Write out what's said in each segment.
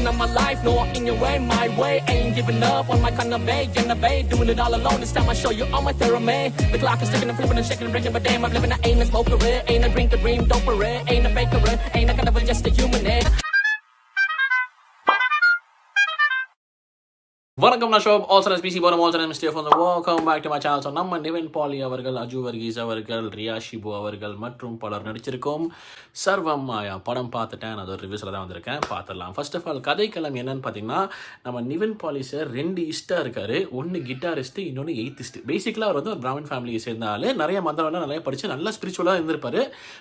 vision of my life, no in your way, my way. Ain't giving up on my kind of way, innovate, doing it all alone. This time I show you all my theory. The clock is ticking and flipping and shaking and breaking, but damn, I'm living. I ain't a smoker, ain't a drinker, dream doper, ain't a baker, ain't a kind of just a human. வணக்கம் நான் shop also ஸ்பீசி போன also மிஸ்டே for welcome back to my channel. So நம்ம Nivin poly அவர்கள், அஜு வர்கீஸ் அவர்கள், ரியா ஷிபு அவர்கள் மற்றும் பலர் நடிச்சிருக்கோம் சர்வம் மாயா படம் பார்த்துட்டேன். அது ஒரு ரிவ்யூஸில் தான் வந்திருக்கேன், பார்த்துடலாம். ஃபர்ஸ்ட் ஆஃப் ஆல் கதைக்களம் என்னன்னு பார்த்தீங்கன்னா, நம்ம நிவின் பாலி சார் 2 இஸ்டாக இருக்கார். ஒன்று கிட்டாரிஸ்ட்டு, இன்னொன்று எய்த்திஸ்ட். பேசிக்கலாக அவர் வந்து ஒரு பிராமின் ஃபேமிலியை சேர்ந்தால் நிறைய மந்திரம்லாம் நிறைய படித்து நல்லா ஸ்பிரிச்சுவலாக இருந்திருப்பார்.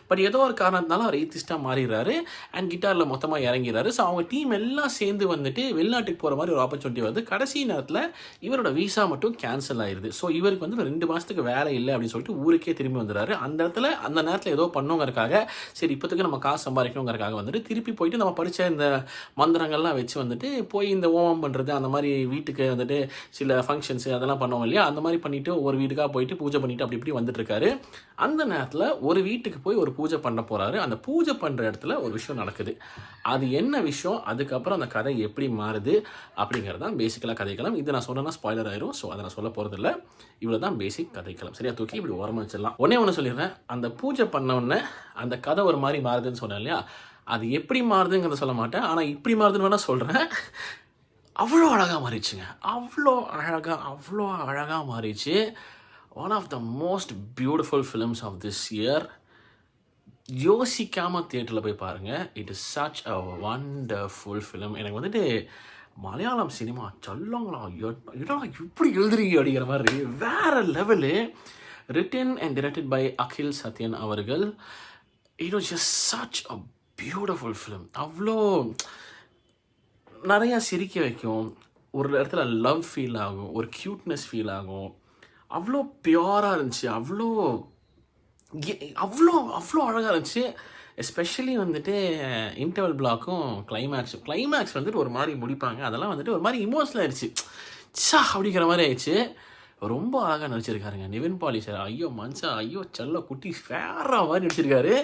பட் ஏதோ ஒரு காரணத்தினால அவர் எய்த்திஸ்ட்டாக மாறிடுறாரு அண்ட் கிட்டாரில் மொத்தமாக இறங்கிறாரு. ஸோ அவங்க டீம் எல்லாம் சேர்ந்து வந்துட்டு வெளிநாட்டுக்கு போகிற மாதிரி ஒரு ஆப்பர்ச்சுனிட்டி வருது. கடைசி நேரத்தில் இவரோட வீசா மட்டும் கேன்சல் ஆயிடுது. ஸோ இவருக்கு வந்து 2 மாதத்துக்கு வேலை இல்லை அப்படின்னு சொல்லிட்டு ஊருக்கே திரும்பி வந்துடுறாரு. அந்த நேரத்தில் ஏதோ பண்ணுங்கிறதுக்காக, சரி இப்போதுக்கு நம்ம காசு சம்பாதிக்கணுங்கிறதுக்காக வந்துட்டு திருப்பி போயிட்டு நம்ம படித்த இந்த மந்திரங்கள்லாம் வச்சு வந்துட்டு போய் இந்த ஓமம் பண்ணுறது, அந்த மாதிரி வீட்டுக்கு வந்துட்டு சில ஃபங்க்ஷன்ஸு அதெல்லாம் பண்ணுவோம் இல்லையா, அந்த மாதிரி பண்ணிவிட்டு ஒரு வீட்டுக்காக போயிட்டு பூஜை பண்ணிவிட்டு அப்படி இப்படி வந்துட்டு இருக்காரு. அந்த நேரத்தில் ஒரு வீட்டுக்கு போய் ஒரு பூஜை பண்ண போகிறாரு. அந்த பூஜை பண்ணுற இடத்துல ஒரு விஷயம் நடக்குது. அது என்ன விஷயம், அதுக்கப்புறம் அந்த கதை எப்படி மாறுது அப்படிங்கிறது தான் பேசிக்கலாக கதைக்களம். இது நான் சொன்னேன்னா ஸ்பாய்லர் ஆயிரும். ஸோ அதை நான் சொல்ல போகிறதில்ல. இவ்வளோ தான் பேசிக் கதைக்களம். சரியா, தூக்கி இப்படி ஓரமாக வச்சிடலாம். ஒன்று சொல்லிடுறேன். அந்த பூஜை பண்ண உடனே அந்த கதை ஒரு மாதிரி மாறுதுன்னு சொன்னேன் இல்லையா, அது எப்படி மாறுதுங்கிறத சொல்ல மாட்டேன். ஆனால் இப்படி மாறுதுன்னு வேணால் சொல்கிறேன். அவ்வளோ அழகாக மாறிடுச்சுங்க. அவ்வளோ அழகாக மாறிடுச்சு. One of the most beautiful films of this year. யோசிக்காமல் தியேட்டரில் போய் பாருங்கள். It is such a wonderful film. எனக்கு வந்துட்டு மலையாளம் சினிமா சொல்லங்களா, இடா இப்படி எழுதுறீங்க அப்படிங்கிற மாதிரி வேறு level. Written and directed by Akhil Sathyan அவர்கள். It was just such a beautiful film. அவ்வளோ நிறையா சிரிக்க வைக்கும், ஒரு இடத்துல லவ் ஃபீல் ஆகும், ஒரு க்யூட்னஸ் ஃபீல் ஆகும். அவ்வளோ பியூராக இருந்துச்சு, அவ்வளோ அழகாக இருந்துச்சு. எஸ்பெஷலி வந்துட்டு இன்டர்வல் பிளாக்கும் கிளைமேக்ஸ் வந்துட்டு ஒரு மாதிரி முடிப்பாங்க. அதெல்லாம் வந்துட்டு ஒரு மாதிரி இமோஷனல் ஆயிடுச்சு. அப்படிங்கிற மாதிரி ஆயிடுச்சு. ரொம்ப அழகாக நடிச்சிருக்காருங்க நிவின் பாலி சார். ஐயோ மனுஷன், ஐயோ செல்ல குட்டி ஃபேரா மாதிரி நடிச்சிருக்காரு.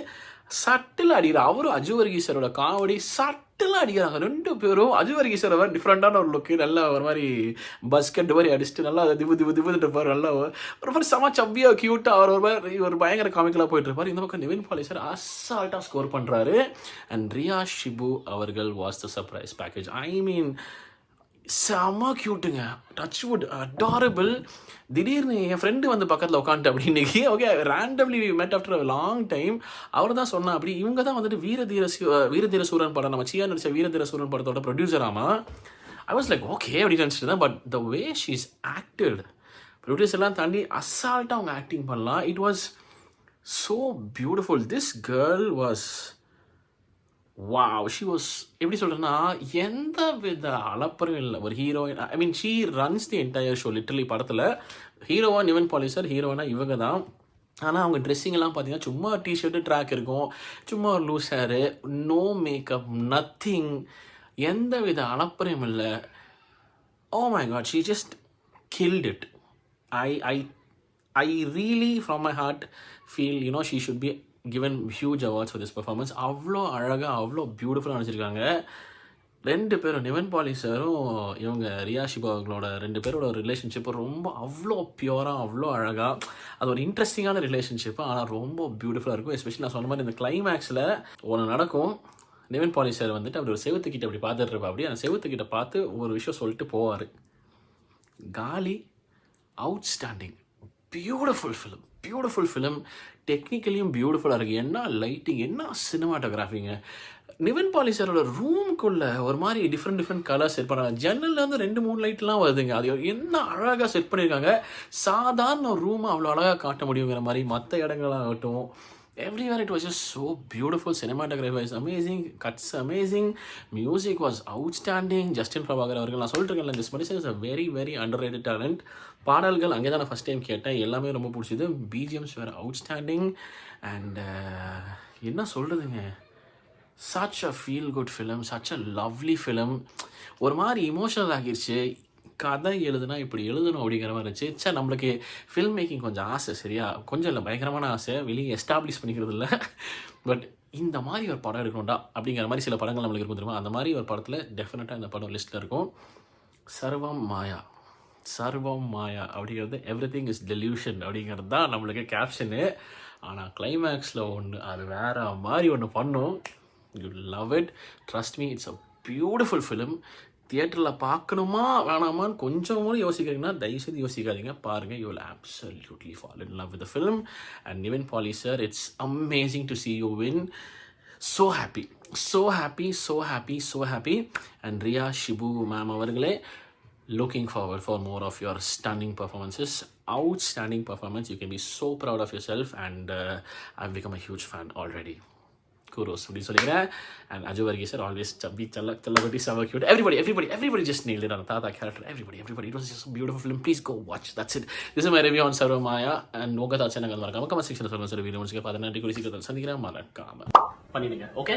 சட்டில் அடிக்கிறார். அவரும் அஜு வர்கீஸ் சாரோட காமெடி சட்டில் அடிக்கிறாங்க 2 பேரும். அஜு வர்கீஸ் சார் மாதிரி டிஃப்ரெண்டான ஒரு லுக்கு, நல்லா ஒரு மாதிரி பஸ்கட் மாதிரி அடிச்சுட்டு நல்லா திபுட்டு இருப்பார். நல்லா ஒரு மாதிரி செம சப்பியாக க்யூட்டாக அவர் ஒரு மாதிரி ஒரு பயங்கர காமிக்கலாக போயிட்டு இருப்பார். இந்த பக்கம் நிவின் பாலி சார் அசால்ட்டாக ஸ்கோர் பண்ணுறாரு. அண்ட் ரியா ஷிபு அவர்கள் வாஸ் த சர்ப்ரைஸ் பேக்கேஜ். ஐ மீன் செம்ம க்யூட்டுங்க. Touchwood adorable. திடீர்னு என் ஃப்ரெண்டு வந்து பக்கத்தில் உட்காந்துட்டு அப்படி இன்றைக்கி ஓகே ரேண்டம்லி மெட் ஆஃப்டர் அ லாங் டைம். அவர் தான் சொன்னா அப்படி இவங்க தான் வந்துட்டு வீரதீர சூரன் படம், நம்ம சியா நடிச்ச வீரதீர சூரன் படத்தோட ப்ரொடியூசராமா. ஐ வாஸ் லைக் ஓகே அப்படி நினச்சிட்டு தான். But the way she is acted, ப்ரொடியூசர்லாம் தாண்டி அசால்ட்டாக அவங்க ஆக்டிங் பண்ணலாம். It was so beautiful. This girl was wow. She was எப்படி சொல்கிறேன்னா, எந்த வித அலப்பறையும் இல்லை. ஒரு heroine, I mean she runs the entire show. Literally படத்தில் ஹீரோவாக நிவின் பாலி சார், ஹீரோனா இவங்க தான். ஆனால் அவங்க ட்ரெஸ்ஸிங்கெல்லாம் பார்த்தீங்கன்னா சும்மா டிஷர்ட்டு ட்ராக் இருக்கும், சும்மா ஒரு loose hair, no makeup, nothing, எந்த வித அலப்பறையும் இல்லை. Oh my God, she just killed it. I really from my heart feel, you know, she should be given huge awards for this performance. அவ்வளோ அழகாக அவ்வளோ பியூட்டிஃபுல்லாக நடிச்சிருக்காங்க 2 பேரும். நிவின் பாலி சாரும் இவங்க ரியா ஷிபு அவங்களோட 2 பேரோட ரிலேஷன்ஷிப்பு ரொம்ப அவ்வளோ பியூராக அவ்வளோ அழகாக, அது ஒரு இன்ட்ரெஸ்டிங்கான ரிலேஷன்ஷிப்பு. ஆனால் ரொம்ப பியூட்டிஃபுல்லாக இருக்கும். எஸ்பெஷலி நான் சொன்ன மாதிரி இந்த கிளைமேக்ஸில் ஒன்று நடக்கும். நிவின் பாலி சார் வந்துட்டு அப்படி ஒரு செவுத்துக்கிட்ட அப்படி பார்த்துட்டு இருப்பா. அப்படி அந்த செவுத்துக்கிட்ட பார்த்து ஒரு விஷயம் சொல்லிட்டு போவார். காலி அவுட்ஸ்டாண்டிங், பியூட்டிஃபுல் ஃபிலிம். டெக்னிக்கலியும் பியூட்டிஃபுல்லாக இருக்குது. என்ன லைட்டிங், என்ன சினிமாட்டோகிராஃபிங்க. நிவின் பாலி சாரோட ரூமுக்குள்ளே ஒரு மாதிரி டிஃப்ரெண்ட் கலர் செட் பண்ணுறாங்க. ஜன்னலில் வந்து 2-3 லைட்லாம் வருதுங்க. அது என்ன அழகாக செட் பண்ணியிருக்காங்க. சாதாரண ஒரு ரூமை அவ்வளோ அழகாக காட்ட முடியுங்கிற மாதிரி மற்ற இடங்களாகட்டும், everywhere it was just so beautiful. Cinematography is amazing, cuts amazing, music was outstanding. Justin Prabhakar அவர்கள், நான் சொல்லிட்டு இருக்கேன், this person is a very underrated talent. பாடல்கள் அங்கே தான் நான் ஃபஸ்ட் டைம் கேட்டேன், எல்லாமே ரொம்ப பிடிச்சிது. பிஜிஎம்ஸ் வேறு அவுட்ஸ்டாண்டிங். அண்ட் என்ன சொல்கிறதுங்க, such a feel good film, such a lovely film. ஒரு மாதிரி இமோஷனல் ஆகிடுச்சு. கதை எழுதுனா இப்படி எழுதணும் அப்படிங்கிற மாதிரி இருந்துச்சு. சார் நம்மளுக்கு ஃபில்ம் மேக்கிங் கொஞ்சம் ஆசை, சரியா, கொஞ்சம் இல்லை பயங்கரமான ஆசை, வெளியே எஸ்டாப்ளிஷ் பண்ணிக்கிறது இல்லை. பட் இந்த மாதிரி ஒரு படம் எடுக்கணும்டா அப்படிங்கிற மாதிரி சில படங்கள் நம்மளுக்கு இருக்கும் தெரியுமா, அந்த மாதிரி ஒரு படத்தில் டெஃபினட்டாக இந்த படம் லிஸ்ட்டில் இருக்கும். சர்வம் மாயா அப்படிங்கிறது எவ்ரிதிங் இஸ் டெல்யூஷன் அப்படிங்கிறது தான் நம்மளுக்கு கேப்ஷனு. ஆனால் கிளைமேக்ஸில் ஒன்று அது வேறு மாதிரி ஒன்று பண்ணும். You love it, trust me, it's a beautiful film. தியேட்டரில் பார்க்கணுமா வேணாமான்னு கொஞ்சம் கூட யோசிக்கிறீங்கன்னா தயவுசெய்து யோசிக்காதீங்க, பாருங்கள். You will absolutely fall in love with the film. And Nivin Pauly sir, it's amazing to see you win. So happy. And Riya Shibu ma'am அவர்களே, looking forward for more of your stunning performances. Outstanding performance. You can be so proud of yourself, and I've become a huge fan already. Kudos அப்படின்னு சொல்லிக்கிறேன். And Aju Varghese sir, always chubby, challakoti, so cute. Everybody just nailed it on Tata character. Everybody. It was just a beautiful film. Please go watch. That's it. This is my review on Sarva Maya. And உங்க thoughts என்ன மறக்காம comment செக்ஷன்ல சொல்லுங்க sir. Video முடிச்சுக்க 14 நன்றி குறிச்சிக்கிறத சந்திக்கிறேன். மறக்காம பண்ணிடுங்க. Okay.